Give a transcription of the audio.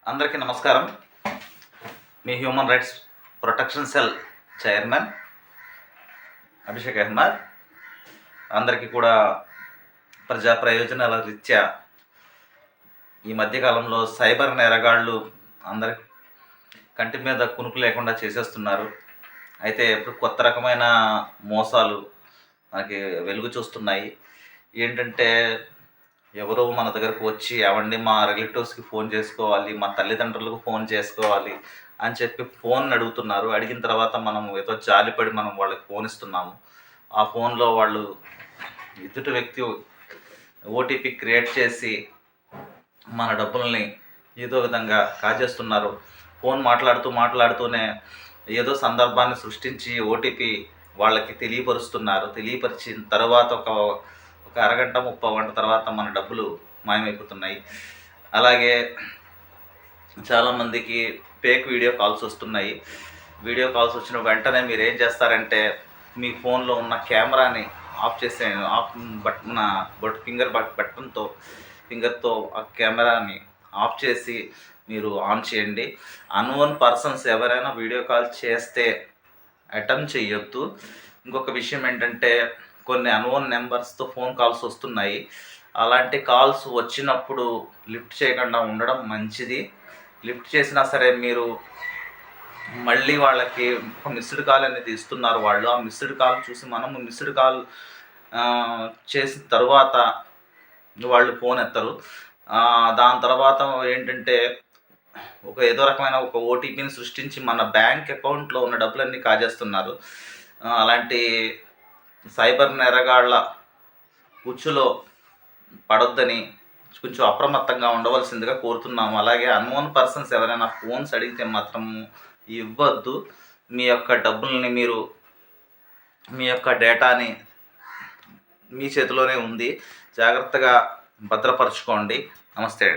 అందరికీ నమస్కారం. మీ human rights protection cell chairman Abhishek Ahmad. అందరికీ కూడా ప్రజా ప్రయోజనాల రీత్యా ఈ మధ్యకాలంలో సైబర్ నేరగాళ్ళు అందరి కంటి మీద కునుకు లేకుండా చేసేస్తున్నారు. అయితే ఇప్పుడు కొత్త రకమైన మోసాలు మనకి వెలుగు చూస్తున్నాయి. ఏంటంటే ఎవరో మన దగ్గరకు వచ్చి ఏవండి మా రిలేటివ్స్కి ఫోన్ చేసుకోవాలి, మా తల్లిదండ్రులకు ఫోన్ చేసుకోవాలి అని చెప్పి ఫోన్ అడుగుతున్నారు. అడిగిన తర్వాత మనం ఏదో జాలిపడి మనం వాళ్ళకి ఫోన్ ఇస్తున్నాము. ఆ ఫోన్లో వాళ్ళు ఎదుటి వ్యక్తి ఓటీపీ క్రియేట్ చేసి మన డబ్బుల్ని ఏదో విధంగా కాజేస్తున్నారు. ఫోన్ మాట్లాడుతూనే ఏదో సందర్భాన్ని సృష్టించి ఓటీపీ వాళ్ళకి తెలియపరుస్తున్నారు. తెలియపరిచిన తర్వాత ఒక అరగంట 30 గంట తర్వాత మన డబ్బులు మాయమైపోతున్నాయి. అలాగే చాలామందికి ఫేక్ వీడియో కాల్స్ వస్తున్నాయి. వీడియో కాల్స్ వచ్చిన వెంటనే మీరు ఏం చేస్తారంటే మీ ఫోన్లో ఉన్న కెమెరాని ఆఫ్ చేసే ఫింగర్తో ఆ కెమెరాని ఆఫ్ చేసి మీరు ఆన్ చేయండి. అన్‌నోన్ పర్సన్స్ ఎవరైనా వీడియో కాల్ చేస్తే అటెంప్ట్ చేయొద్దు. ఇంకొక విషయం ఏంటంటే కొన్ని అన్‌నోన్ నెంబర్స్తో ఫోన్ కాల్స్ వస్తున్నాయి. అలాంటి కాల్స్ వచ్చినప్పుడు లిఫ్ట్ చేయకుండా ఉండడం మంచిది. లిఫ్ట్ చేసినా సరే మీరు మళ్ళీ వాళ్ళకి ఒక మిస్డ్ కాల్ అనేది ఇస్తున్నారు వాళ్ళు. ఆ మిస్డ్ కాల్ చూసి మనము మిస్డ్ కాల్ చేసిన తర్వాత వాళ్ళు ఫోన్ ఎత్తరు. దాని తర్వాత ఏంటంటే ఏదో రకమైన ఒక ఓటీపీని సృష్టించి మన బ్యాంక్ అకౌంట్లో ఉన్న డబ్బులన్నీ కాజేస్తున్నారు. అలాంటి సైబర్ నేరగాళ్ళ ఉచ్చులో పడొద్దని కొంచెం అప్రమత్తంగా ఉండవలసిందిగా కోరుతున్నాము. అలాగే అన్‌నోన్ పర్సన్స్ ఎవరైనా ఫోన్స్ అడిగితే మాత్రం ఇవ్వద్దు. మీ యొక్క డబ్బుల్ని మీ యొక్క డేటాని మీ చేతిలోనే ఉంది, జాగ్రత్తగా భద్రపరచుకోండి. నమస్తే అండి.